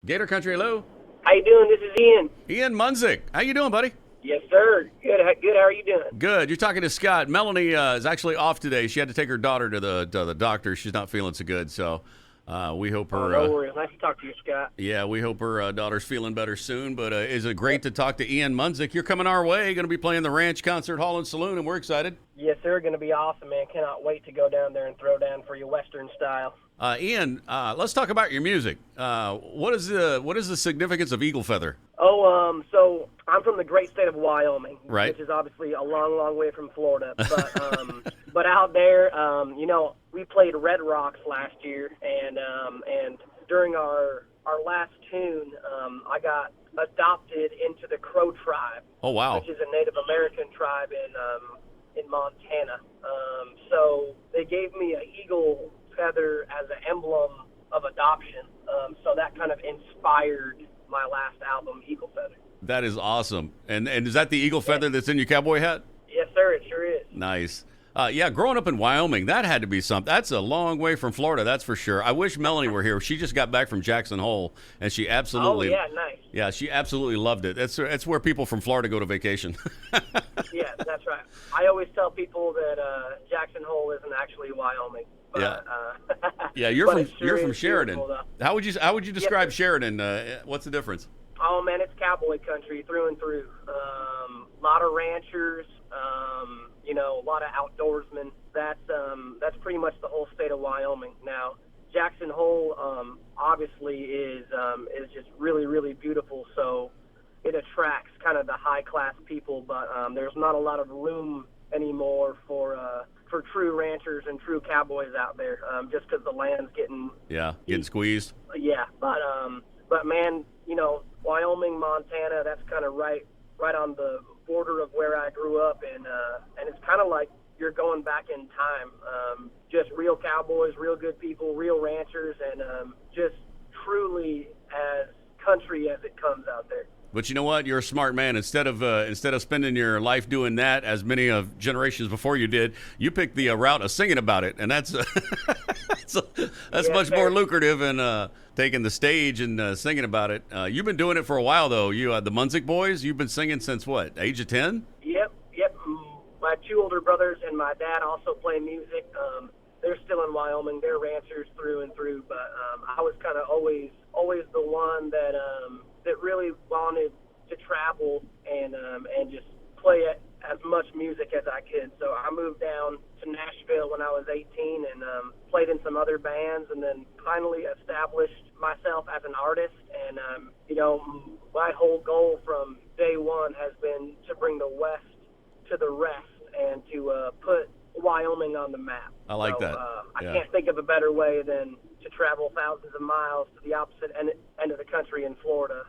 Gator Country, hello. How you doing? This is Ian. Ian Munsick. How you doing, buddy? Yes, sir. Good. Good. How are you doing? Good. You're talking to Scott. Melanie is actually off today. She had to take her daughter to the doctor. She's not feeling so good, so we hope her. No worries. Nice to talk to you, Scott. Yeah, we hope her daughter's feeling better soon. But is it great to talk to Ian Munsick? You're coming our way. Going to be playing the Ranch Concert Hall Saloon, and we're excited. Yes, sir. Going to be awesome, man. Cannot wait to go down there and throw down for you Western style. Ian, let's talk about your music. What is the significance of Eagle Feather? So I'm from the great state of Wyoming, right, which is obviously a long, long way from Florida. But out there, we played Red Rocks last year, and during our last tune, I got adopted into the Crow tribe. Oh wow! Which is a Native American tribe in Montana. So they gave me an eagle feather as an emblem of adoption. So that kind of inspired my last album, Eagle Feather. That is awesome. And is that the eagle feather that's in your cowboy hat? Yes, sir. It sure is. Nice. Yeah, growing up in Wyoming, that had to be something. That's a long way from Florida, that's for sure. I wish Melanie were here. She just got back from Jackson Hole, and she absolutely. Oh, yeah, nice. Yeah, she absolutely loved it. That's where people from Florida go to vacation. Yeah, that's right. I always tell people that Jackson Hole isn't actually Wyoming. But, yeah. Yeah, you're from Sheridan. How would you describe Sheridan? What's the difference? Oh man, it's cowboy country through and through. A lot of ranchers, a lot of outdoorsmen. That's pretty much the whole state of Wyoming. Now, Jackson Hole obviously is just really, really beautiful. So it attracts kind of the high class people, but there's not a lot of room anymore for true ranchers and true cowboys out there, just because the land's getting squeezed. Yeah, but man, Wyoming, Montana, that's kind of right on the border of where I grew up, and it's kind of like you're going back in time. Just real cowboys, real good people, real ranchers, and just truly as country as it comes out there. But you know what? You're a smart man. Instead of spending your life doing that, as many of generations before you did, you picked the route of singing about it, and that's that's much more lucrative than taking the stage and singing about it. You've been doing it for a while, though. You the Munsick boys. You've been singing since what? Age of 10? Yep. My two older brothers and my dad also play music. They're still in Wyoming. They're ranchers through and through. But I was kind of always the one that really wanted to travel and just play as much music as I could. So I moved down to Nashville when I was 18 and played in some other bands, and then finally established myself as an artist. And my whole goal from day one has been to bring the West to the rest and to put Wyoming on the map. I like that. I can't think of a better way than to travel thousands of miles to the opposite end of the country in Florida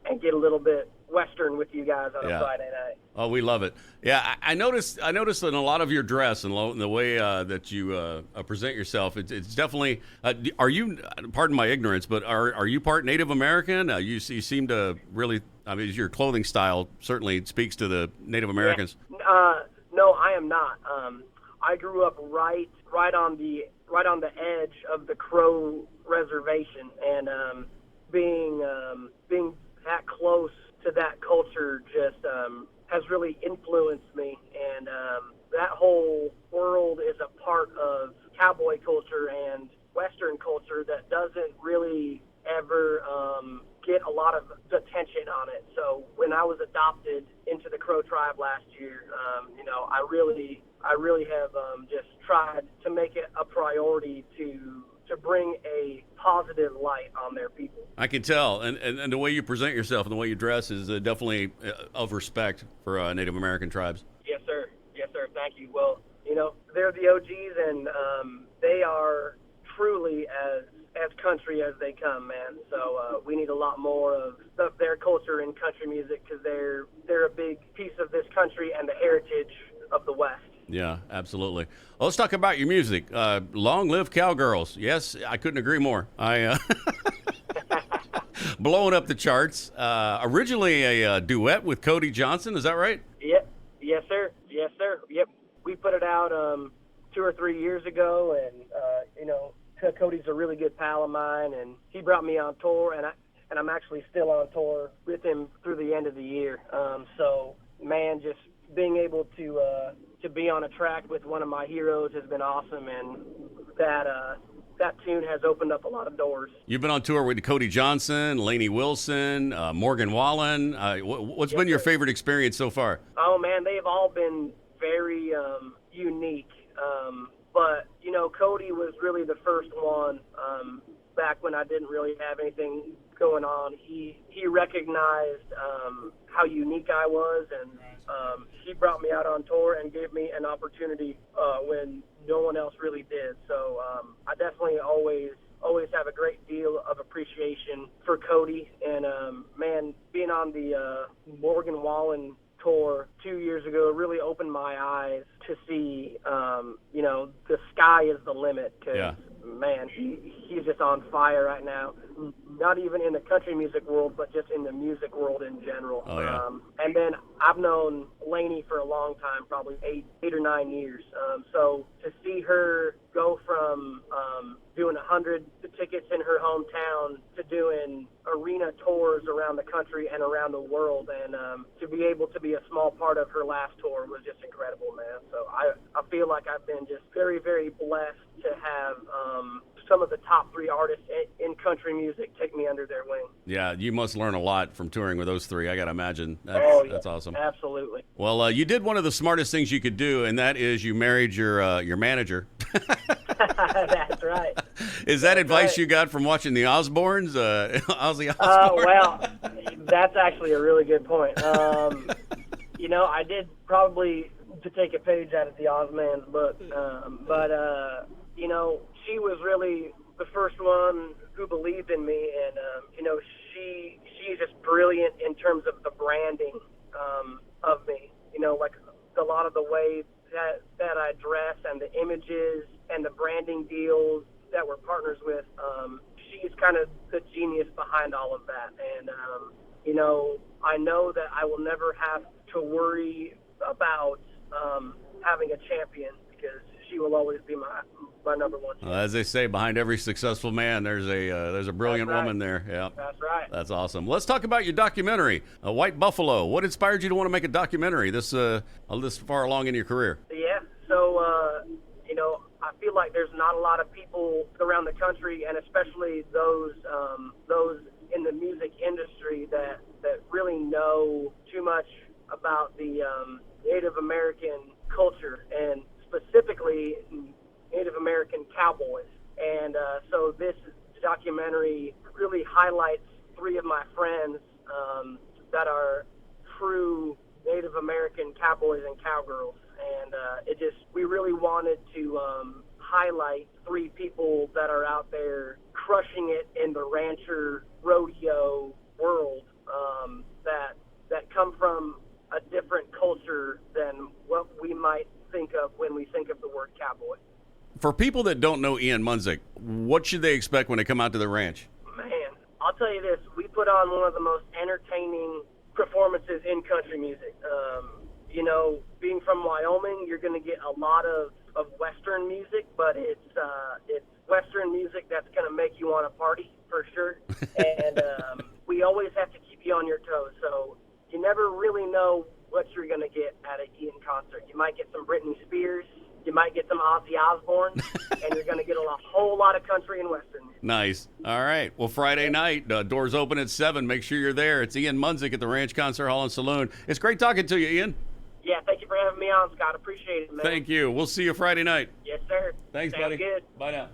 and get a little bit Western with you guys on a Friday night. Oh, we love it. Yeah, I noticed in a lot of your dress and the way that you present yourself, it's definitely. Are you? Pardon my ignorance, but are you part Native American? You seem to really. I mean, your clothing style certainly speaks to the Native Americans. Yeah. No, I am not. I grew up right on the edge of the Crow Reservation, and being that close to that culture just has really influenced me. And that whole world is a part of cowboy culture and Western culture that doesn't really ever get a lot of attention on it. So when I was adopted into the Crow tribe last year, I really have just tried to make it a priority to bring a positive light on their people. I can tell, and the way you present yourself and the way you dress is definitely of respect for Native American tribes. Yes, sir. Yes, sir. Thank you. Well, they're the OGs, and they are truly as country as they come, man. So we need a lot more of their culture in country music, because they're a big piece of this country and the heritage of the West. Yeah, absolutely. Well, let's talk about your music. Long Live Cowgirls. Yes, I couldn't agree more. Blowing up the charts. Originally a duet with Cody Johnson, is that right? Yep. Yes, sir. Yes, sir. Yep. We put it out 2 or 3 years ago, and Cody's a really good pal of mine, and he brought me on tour, and I'm actually still on tour with him through the end of the year. So, man, just being able to be on a track with one of my heroes has been awesome, and that tune has opened up a lot of doors. You've been on tour with Cody Johnson, Lainey Wilson, Morgan Wallen. What's been your favorite experience so far? Oh, man, they've all been very unique. But, you know, Cody was really the first one back when I didn't really have anything going on. He recognized how unique I was, and he brought me out on tour and gave me an opportunity when no one else really did. So I definitely always have a great deal of appreciation for Cody. And, man, being on the Morgan Wallen tour 2 years ago really opened my eyes to see, you know, the sky is the limit. Cause, man, he's just on fire right now. Not even in the country music world, but just in the music world in general. Oh, yeah. And then I've known Lainey for a long time, probably eight or 9 years. So to see her go from doing 100 tickets in her hometown to doing arena tours around the country and around the world, and to be able to be a small part of her last tour was just incredible, man. So I feel like I've been just very, very blessed to have some of the top 3 artists in country music take me under their wing. Yeah, you must learn a lot from touring with those 3. I got to imagine. That's awesome. Absolutely. Well, you did one of the smartest things you could do, and that is you married your manager. That's right. Is that advice you got from watching the Osbournes, Ozzy Osbourne? Well, that's actually a really good point. You know, I did probably to take a page out of the Ozman's book, but you know, she was really the first one who believed in me, and you know, she's just brilliant in terms of the branding of me. You know, like a lot of the way that I dress and the images and the branding deals that we're partners with. She's kind of the genius behind all of that, and you know, I know that I will never have to worry about having a champion, because she will always be my number one champion. As they say, behind every successful man, there's a brilliant woman there. Yeah, that's right. That's awesome. Let's talk about your documentary, White Buffalo. What inspired you to want to make a documentary this far along in your career? Yeah, so you know, I feel like there's not a lot of people around the country, and especially those in the music industry that really know too much about the Native American culture, and specifically Native American cowboys. And so this documentary really highlights 3 of my friends that are true Native American cowboys and cowgirls. And we really wanted to highlight 3 people that are out there crushing it in the rancher rodeo world, that come from a different culture than what we might think of when we think of the word cowboy. For people that don't know Ian Munsick, what should they expect when they come out to the ranch? Man, I'll tell you this. We put on one of the most entertaining performances in country music. You know, being from Wyoming, you're going to get a lot of Western music, but it's Western music that's going to make you want to party, for sure. And we always have to keep you on your toes. So you never really know what you're going to get at an Ian concert. You might get some Britney Spears, you might get some Ozzy Osbourne, and you're going to get a whole lot of country and Western music. Nice. All right. Well, Friday night, doors open at 7. Make sure you're there. It's Ian Munsick at the Ranch Concert Hall Saloon. It's great talking to you, Ian. Yeah, thank you for having me on, Scott. Appreciate it, man. Thank you. We'll see you Friday night. Yes, sir. Thanks, Sounds buddy. good. Bye now.